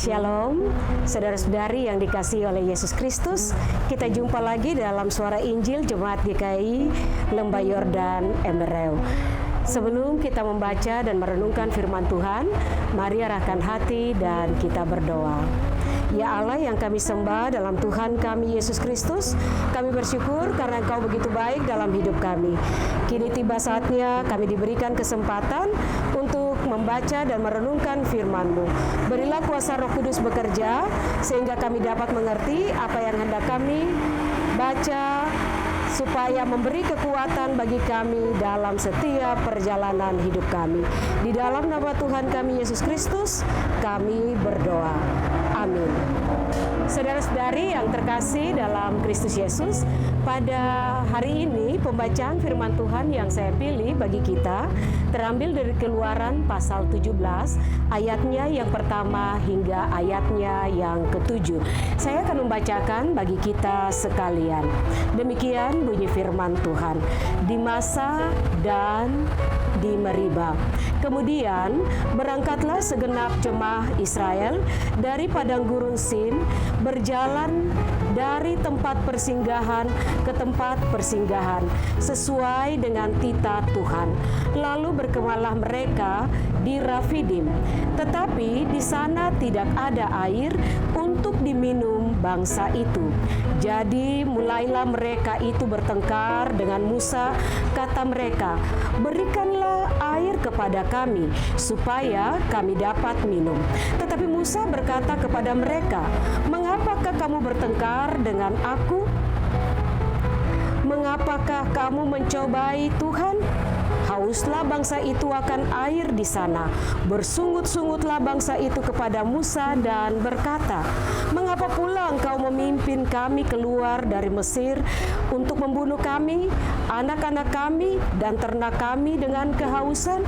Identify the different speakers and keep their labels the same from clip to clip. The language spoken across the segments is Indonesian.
Speaker 1: Shalom, saudara-saudari yang dikasihi oleh Yesus Kristus. Kita jumpa lagi dalam Suara Injil Jemaat GKI Lembah Yordan Embereu. Sebelum kita membaca dan merenungkan firman Tuhan, mari arahkan hati dan kita berdoa. Ya Allah yang kami sembah dalam Tuhan kami Yesus Kristus, kami bersyukur karena Engkau begitu baik dalam hidup kami. Kini tiba saatnya kami diberikan kesempatan untuk membaca dan merenungkan firman-Mu. Berilah kuasa Roh Kudus bekerja sehingga kami dapat mengerti apa yang hendak kami baca, supaya memberi kekuatan bagi kami dalam setiap perjalanan hidup kami. Di dalam nama Tuhan kami Yesus Kristus, kami berdoa. Amin. Saudara-saudari yang terkasih dalam Kristus Yesus, pada hari ini pembacaan firman Tuhan yang saya pilih bagi kita terambil dari Keluaran pasal 17, ayatnya yang pertama hingga ayatnya yang ke-7. Saya akan membacakan bagi kita sekalian. Demikian bunyi firman Tuhan. Di Masa dan di Meriba. Kemudian berangkatlah segenap jemaah Israel dari padang gurun Sin, berjalan dari tempat persinggahan ke tempat persinggahan sesuai dengan titah Tuhan. Lalu berkemahlah mereka di Rafidim. Tetapi di sana tidak ada air untuk diminum bangsa itu. Jadi mulailah mereka itu bertengkar dengan Musa. Kata mereka, "Berikanlah air kepada kami supaya kami dapat minum." Tetapi Musa berkata kepada mereka, "Mengapakah kamu bertengkar dengan aku? Mengapakah kamu mencobai Tuhan? Hauslah bangsa itu akan air di sana." Bersungut-sungutlah bangsa itu kepada Musa dan berkata, "Mengapa pula engkau memimpin kami keluar dari Mesir untuk membunuh kami, anak-anak kami, dan ternak kami dengan kehausan?"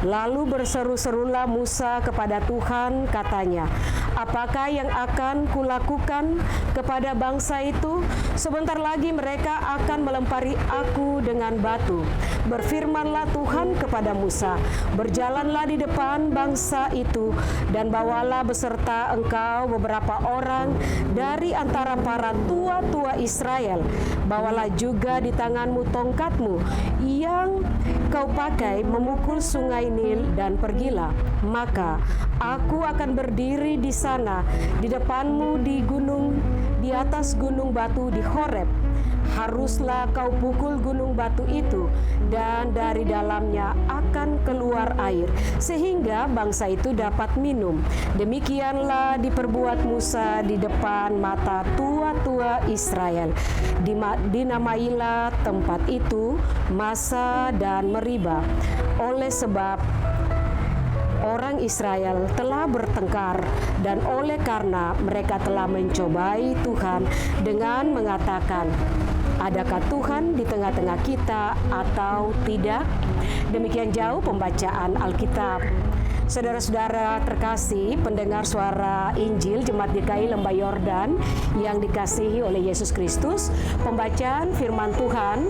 Speaker 1: Lalu berseru-serulah Musa kepada Tuhan, katanya, "Apakah yang akan kulakukan kepada bangsa itu? Sebentar lagi mereka akan melempari aku dengan batu." Berfirmanlah Tuhan kepada Musa, "Berjalanlah di depan bangsa itu dan bawalah beserta engkau beberapa orang dari antara para tua-tua Israel. Bawalah juga di tanganmu tongkatmu yang kau pakai memukul sungai Nil dan pergilah. Maka aku akan berdiri di sana di depanmu di atas gunung batu di Horeb. Haruslah kau pukul gunung batu itu dan dari dalamnya akan keluar air sehingga bangsa itu dapat minum." Demikianlah diperbuat Musa di depan mata tua-tua Israel. Dinamailah tempat itu Masa dan Meriba, oleh sebab orang Israel telah bertengkar dan oleh karena mereka telah mencobai Tuhan dengan mengatakan, "Adakah Tuhan di tengah-tengah kita atau tidak?" Demikian jauh pembacaan Alkitab. Saudara-saudara terkasih, pendengar Suara Injil Jemaat GKI Lembah Yordan yang dikasihi oleh Yesus Kristus, pembacaan firman Tuhan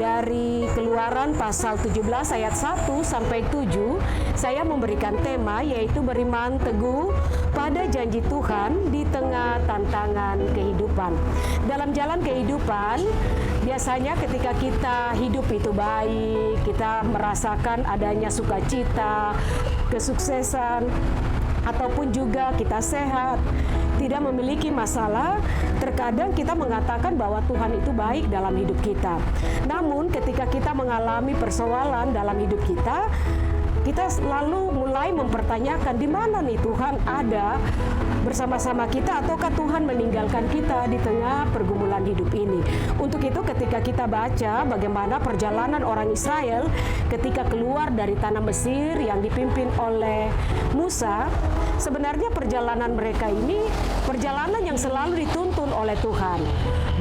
Speaker 1: dari Keluaran pasal 17 ayat 1 sampai 7, saya memberikan tema yaitu beriman teguh pada janji Tuhan di tengah tantangan kehidupan. Dalam jalan kehidupan, biasanya ketika kita hidup itu baik, kita merasakan adanya sukacita, kesuksesan, ataupun juga kita sehat, tidak memiliki masalah, terkadang kita mengatakan bahwa Tuhan itu baik dalam hidup kita. Namun ketika kita mengalami persoalan dalam hidup kita lalu mulai mempertanyakan, di mana nih Tuhan ada bersama-sama kita, ataukah Tuhan meninggalkan kita di tengah pergumulan hidup ini. Untuk itu ketika kita baca bagaimana perjalanan orang Israel ketika keluar dari tanah Mesir yang dipimpin oleh Musa, sebenarnya perjalanan mereka ini perjalanan yang selalu dituntun oleh Tuhan.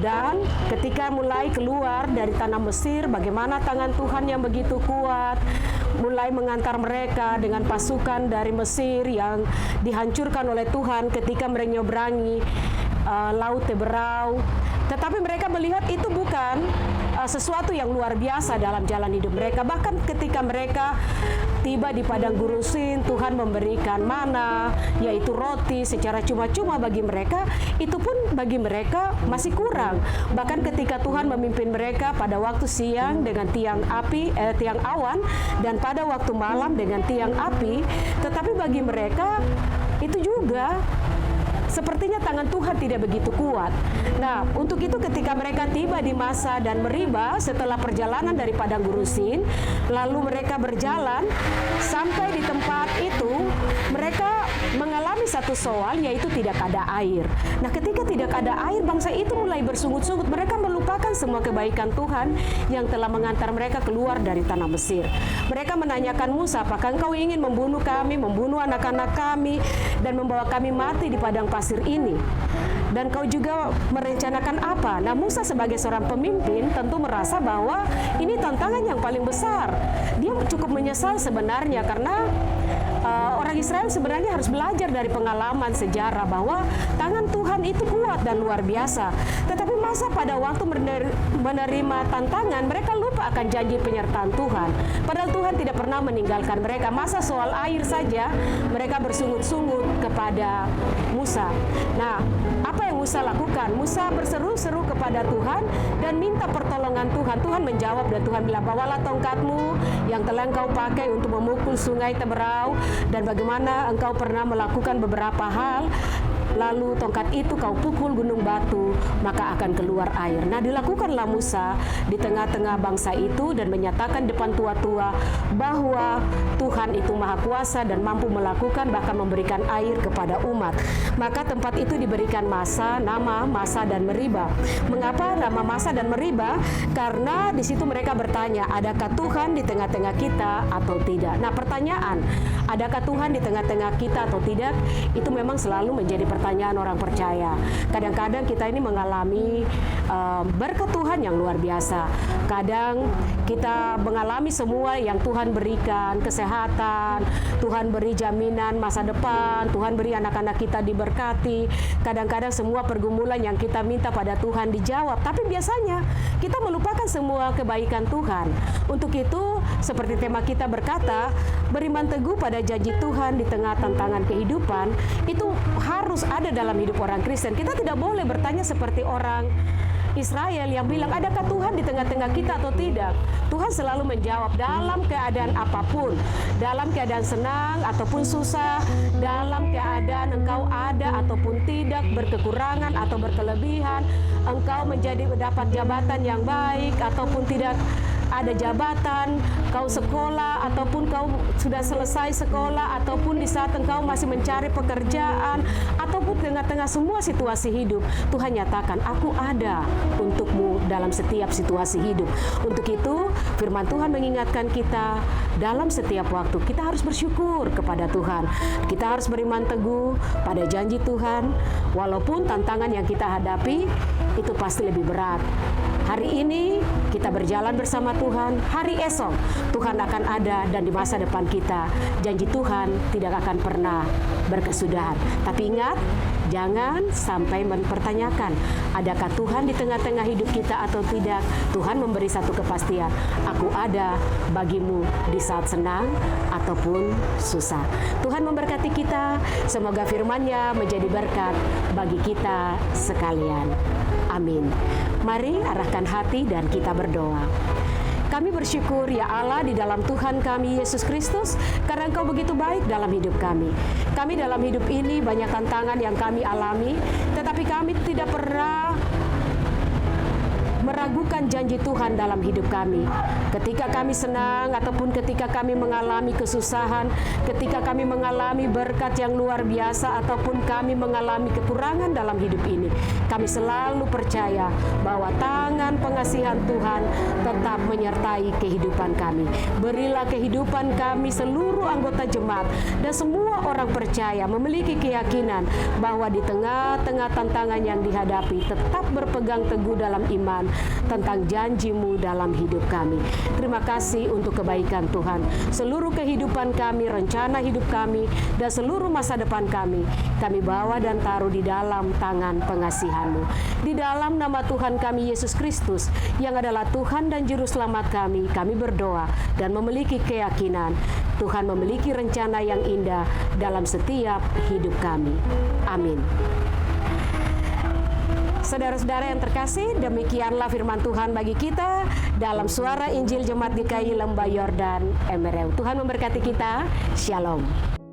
Speaker 1: Dan ketika mulai keluar dari tanah Mesir, bagaimana tangan Tuhan yang begitu kuat mulai mengantar mereka dengan pasukan dari Mesir yang dihancurkan oleh Tuhan ketika mereka menyeberangi Laut Teberau. Tetapi mereka melihat itu bukan sesuatu yang luar biasa dalam jalan hidup mereka. Bahkan ketika mereka tiba di padang gurun, Tuhan memberikan mana, yaitu roti secara cuma-cuma bagi mereka, itu pun bagi mereka masih kurang. Bahkan ketika Tuhan memimpin mereka pada waktu siang dengan tiang awan, dan pada waktu malam dengan tiang api, tetapi bagi mereka itu juga sepertinya tangan Tuhan tidak begitu kuat. Nah, untuk itu ketika mereka tiba di Massa dan Meriba setelah perjalanan dari padang gurun, lalu mereka berjalan sampai di tempat itu, mereka mengalami satu soal, yaitu tidak ada air. Nah, ketika tidak ada air, bangsa itu mulai bersungut-sungut. Mereka melupakan semua kebaikan Tuhan yang telah mengantar mereka keluar dari tanah Mesir. Mereka menanyakan Musa, apakah engkau ingin membunuh kami, membunuh anak-anak kami, dan membawa kami mati di padang pasir ini? Dan kau juga merencanakan apa? Nah, Musa sebagai seorang pemimpin tentu merasa bahwa ini tantangan yang paling besar. Dia cukup menyesal sebenarnya karena orang Israel sebenarnya harus belajar dari pengalaman sejarah bahwa tangan Tuhan itu kuat dan luar biasa. Tetapi masa pada waktu menerima tantangan, mereka lupa akan janji penyertaan Tuhan. Padahal Tuhan tidak pernah meninggalkan mereka. Masa soal air saja, mereka bersungut-sungut kepada Musa. Nah, apa yang Musa lakukan? Musa berseru-seru kepada Tuhan dan minta pertolongan Tuhan. Tuhan menjawab dan Tuhan bilang, bawalah tongkatmu yang telah engkau pakai untuk memukul sungai Teberau, dan bagaimana engkau pernah melakukan beberapa hal, lalu tongkat itu kau pukul gunung batu, maka akan keluar air. Nah, dilakukanlah Musa di tengah-tengah bangsa itu dan menyatakan depan tua-tua bahwa Tuhan itu maha kuasa dan mampu melakukan bahkan memberikan air kepada umat. Maka tempat itu diberikan nama Massa dan Meriba. Mengapa nama Massa dan Meriba? Karena di situ mereka bertanya, adakah Tuhan di tengah-tengah kita atau tidak? Nah, pertanyaan, adakah Tuhan di tengah-tengah kita atau tidak, itu memang selalu menjadi pertanyaan orang percaya. Kadang-kadang kita ini mengalami berkat Tuhan yang luar biasa. Kadang kita mengalami semua yang Tuhan berikan, kesehatan, Tuhan beri jaminan masa depan, Tuhan beri anak-anak kita diberkati. Kadang-kadang semua pergumulan yang kita minta pada Tuhan dijawab. Tapi biasanya kita melupakan semua kebaikan Tuhan. Untuk itu, seperti tema kita berkata, beriman teguh pada janji Tuhan di tengah tantangan kehidupan, itu harus ada dalam hidup orang Kristen. Kita tidak boleh bertanya seperti orang Israel yang bilang, adakah Tuhan di tengah-tengah kita atau tidak? Tuhan selalu menjawab dalam keadaan apapun, dalam keadaan senang ataupun susah, dalam keadaan engkau ada ataupun tidak, berkekurangan atau berkelebihan, engkau mendapat jabatan yang baik ataupun tidak ada jabatan, kau sekolah ataupun kau sudah selesai sekolah, ataupun di saat engkau masih mencari pekerjaan, ataupun tengah-tengah semua situasi hidup, Tuhan nyatakan, aku ada untukmu dalam setiap situasi hidup. Untuk itu, firman Tuhan mengingatkan kita dalam setiap waktu, kita harus bersyukur kepada Tuhan. Kita harus beriman teguh pada janji Tuhan, walaupun tantangan yang kita hadapi itu pasti lebih berat. Hari ini kita berjalan bersama Tuhan, hari esok Tuhan akan ada dan di masa depan kita janji Tuhan tidak akan pernah berkesudahan. Tapi ingat, jangan sampai mempertanyakan adakah Tuhan di tengah-tengah hidup kita atau tidak. Tuhan memberi satu kepastian, aku ada bagimu di saat senang ataupun susah. Tuhan memberkati kita, semoga firman-Nya menjadi berkat bagi kita sekalian. Amin. Mari arahkan hati dan kita berdoa. Kami bersyukur ya Allah di dalam Tuhan kami Yesus Kristus, karena Engkau begitu baik dalam hidup kami. Kami dalam hidup ini banyak tantangan yang kami alami, tetapi kami tidak pernah meragukan janji Tuhan dalam hidup kami. Ketika kami senang ataupun ketika kami mengalami kesusahan, ketika kami mengalami berkat yang luar biasa ataupun kami mengalami kekurangan dalam hidup ini, kami selalu percaya bahwa tangan pengasihan Tuhan tetap menyertai kehidupan kami. Berilah kehidupan kami seluruh anggota jemaat dan semua orang percaya memiliki keyakinan bahwa di tengah-tengah tantangan yang dihadapi tetap berpegang teguh dalam iman tentang janji-Mu dalam hidup kami. Terima kasih untuk kebaikan Tuhan. Seluruh kehidupan kami, rencana hidup kami, dan seluruh masa depan kami bawa dan taruh di dalam tangan pengasihan-Mu. Di dalam nama Tuhan kami Yesus Kristus, yang adalah Tuhan dan Juru Selamat kami berdoa dan memiliki keyakinan Tuhan memiliki rencana yang indah dalam setiap hidup kami. Amin. Saudara-saudara yang terkasih, demikianlah firman Tuhan bagi kita dalam Suara Injil Jemaat GKI Lembah Yordan Emerau. Tuhan memberkati kita. Shalom.